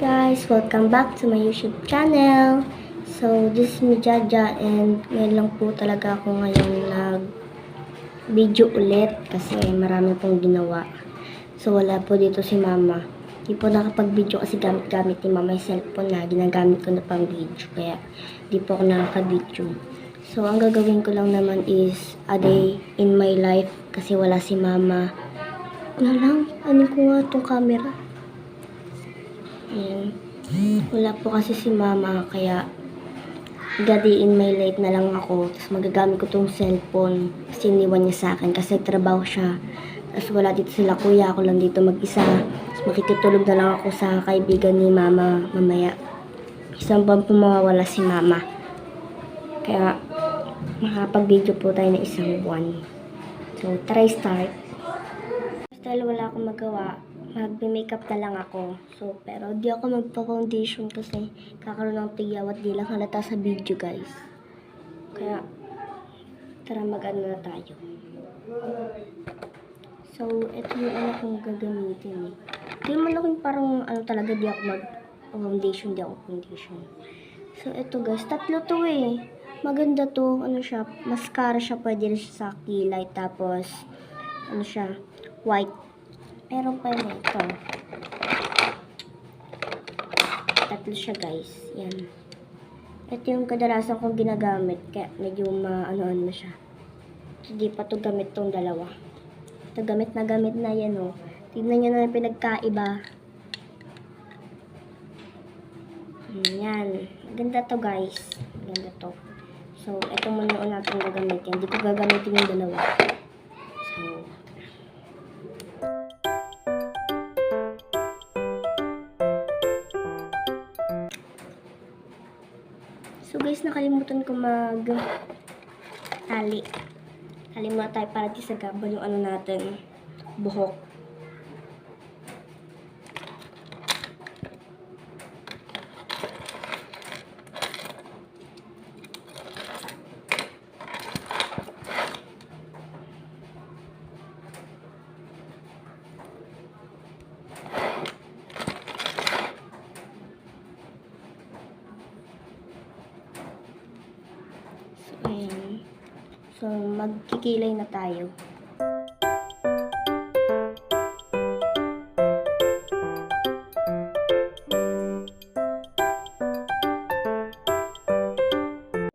guys! Welcome back to my YouTube channel. So, this is me Jaja and ngayon lang po talaga ako ngayon nag-video ulit kasi marami pong ginawa. So, wala po dito si mama. Di po nakapag-video kasi gamit-gamit ni mama yung cellphone na ginagamit ko na pang video. Kaya, di po ako nakaka-video. So, ang gagawin ko lang naman is a day in my life kasi wala si mama. Ano ko nga itong camera? Ayan. Wala po kasi si mama, kaya gadi in my life na lang ako. Tapos magagamit ko tong cellphone kasi iniwan niya sa akin kasi trabaho siya. Tapos wala dito sila kuya, ako lang dito mag-isa. Tapos makikitulog na lang ako sa kaibigan ni mama mamaya. Isang buwan po mawawala si mama. Kaya makapag-video po tayo na isang buwan. So, try start. Dahil wala akong magawa, mag-makeup na lang ako. So, pero di ako magpa-foundation kasi kakaroon ng tigyawat di lang halata sa video, guys. Kaya, tara mag-ano na tayo. So, ito yung ano kong gagamitin eh. Di naman ako yung parang ano talaga di ako mag-foundation, So, ito guys, tatlo to eh. Maganda to, ano siya, mascara siya, pwede rin siya sa kilay, tapos, ano siya, white. Meron pa yun ito. Tatlo siya guys. Yan. Ito yung kadalasan kong ginagamit. Kaya medyo ano siya. Hindi pa to gamit tong dalawa. Ito gamit na yan o. Tignan nyo na yung pinagkaiba. Yan. Ganda to guys. Ganda to. So, ito muna natin gagamitin. Hindi ko gagamitin yung dalawa. So guys, nakalimutan ko mag-tali. Tali muna tayo para di sa gabal yung ano natin, buhok. Ayan. So, magkikilay na tayo.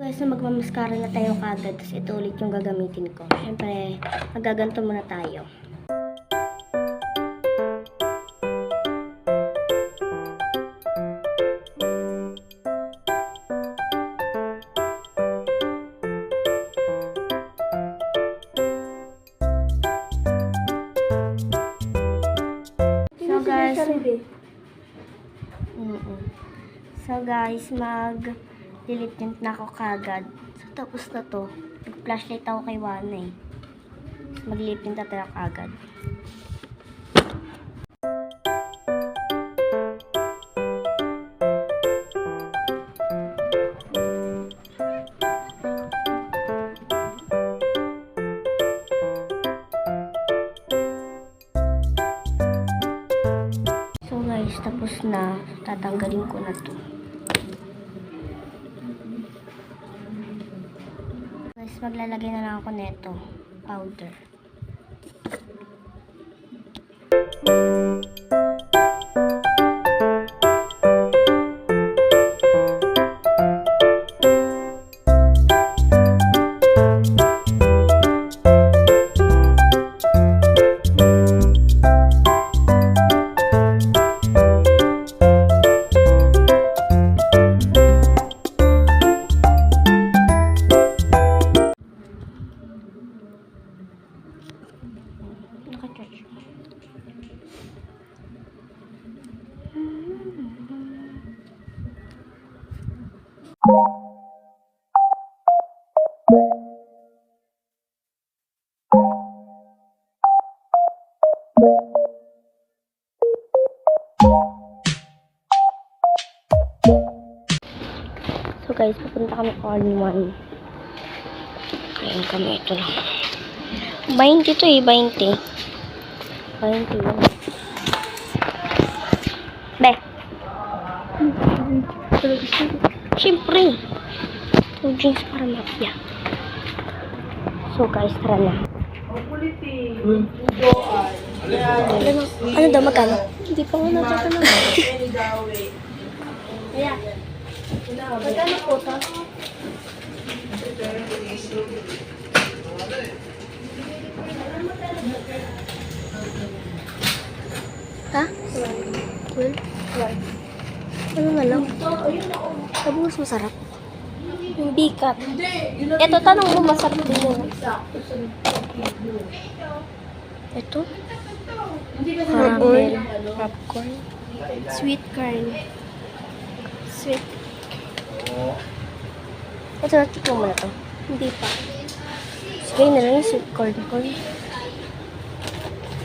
Guys, magmamaskara na tayo kagad. Tapos ito ulit yung gagamitin ko. Siyempre, magaganto muna tayo. So guys, mag-delete tint na ako kagad. So tapos na to. Nag-flashlight ako kay Wana eh. Mag-delete tint na tayo kagad. So guys, tapos na. Tatanggalin ko na to. Guys, maglalagay na lang ako neto. Powder. So guys, pupunta kami all-in-one. Ayan kami, ito lang. 20 to eh, 20. 20 yun. Be. Siyempre. 2 drinks para mafia. So guys, tara na. Ano daw, magkano? Hindi pa nga natatanong. Kaya, magkano po ito? Ha? Well, ano na lang? Sabi mas masarap. Yung bikat. Ito, tanong mo, masarap din yun. Ito? Caramel. Popcorn. Sweet corn. Sweet. Ito, tikman mo na to. Hindi pa. Sige na lang yung sweet corn.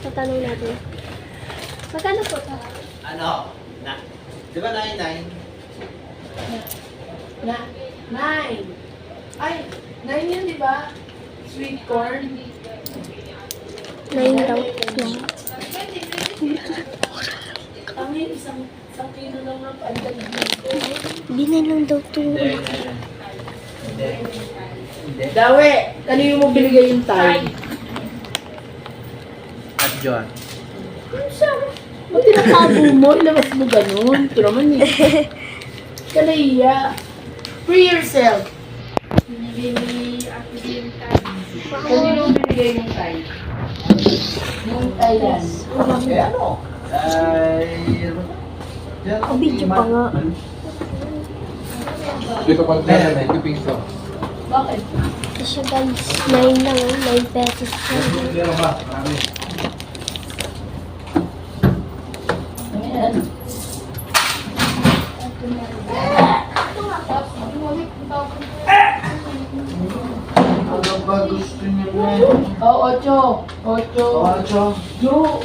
Tatanong natin. Magkano po ito? Ano? Di ba 99? Na, 9. Ay, 9 yun, di ba? Sweet corn. 9 daw. 9. Kami, isang kilo lang ng pandan dito. Binay lang daw ito yung Hindi. laki. Hindi. Dawe, kanino mo binigay yung time? At John. Ba't tinatago mo? Ilabas mo ganun. Ito naman eh. Kalahiya. Free yourself. Kanino mo binigay yung time? Yung Thailand. Eh ano? Kabidyo pa nga. Dito pag may piso. Bakit? Ito siya guys. 9 lang. 9 pesos. Meron ba? Marami. Ayan. Ano ba gusto niyo na? Oh, 8. 8. Jo.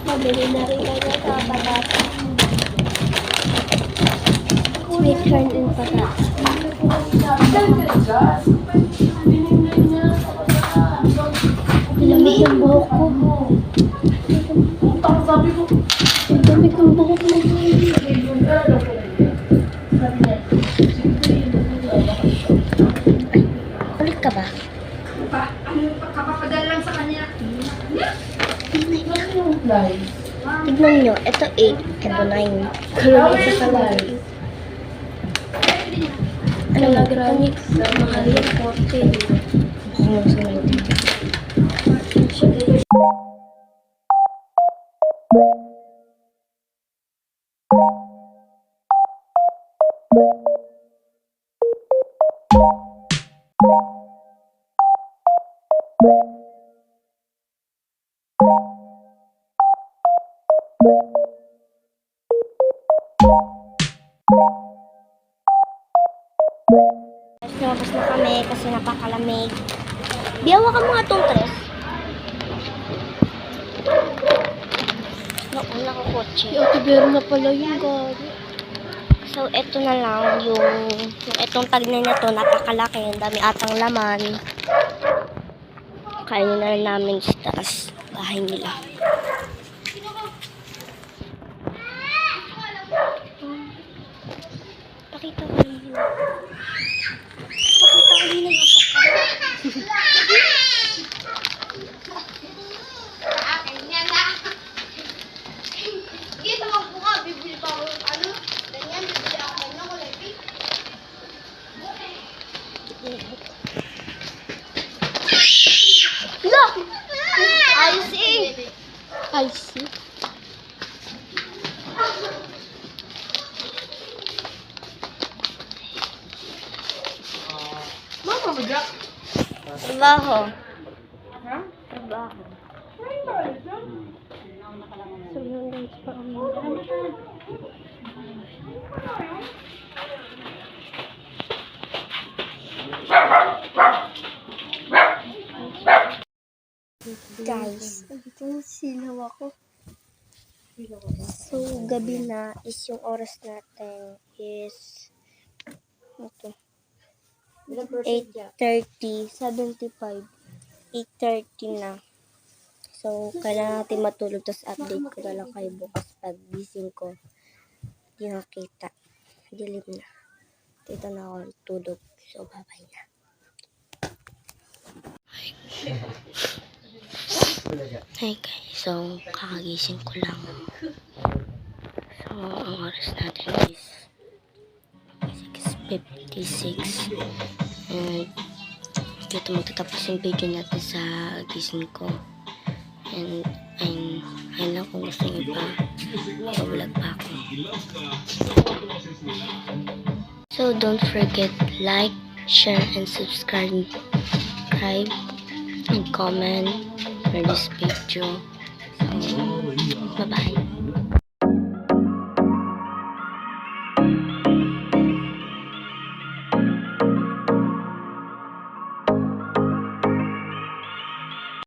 Mabili na rin kayo sa patata. Sweet corn and patata. Lamig yung buhok ko. Sabi ko, Lamig yung buhok mo. Ulit ka ba? Kapapadala lang sa kanya. Tignan nyo. Ito 8. Ito 9. Pero isa pa lang. Ano na grabe? Mahal yung 40. Ano sa 90? Lumabas na kami kasi napakalamig. Biyawa ka mga itong tres. Nauna ko kotse. Yung tibero na pala yung gari. So, eto na lang yung etong tagnay na to, napakalaki. Ang dami atang laman. Kainin na rin namin sa taas bahay nila. Pakita ko rin yun. Pakita ko rin yun. Ganyan na. Dito mo po nga, bibili pa ako ano. Ganyan, bibili ako ganyan ko lang. Look! I see! I see. Mama, mag-drop. Trabaho. Trabaho. So, yun guys, pa guys, dito yung silaw ako. So, gabi na is yung oras natin is ito. 8:30, 75. 8:30 na. So, kailangan natin matulog. Tapos update ko na lang kayo bukas pag gising ko. Hindi nakita. Dilim na. Dito na ako tulog. So, bye-bye na. Hey guys, so kakagising ko lang. So, ang oras natin is 6:56. And dito magtatapos yung video natin sa gising ko. And ayun lang kung gusto nyo pa. Pabulag pa ako. So, don't forget like, share, and subscribe. And comment for this video. So, bye-bye.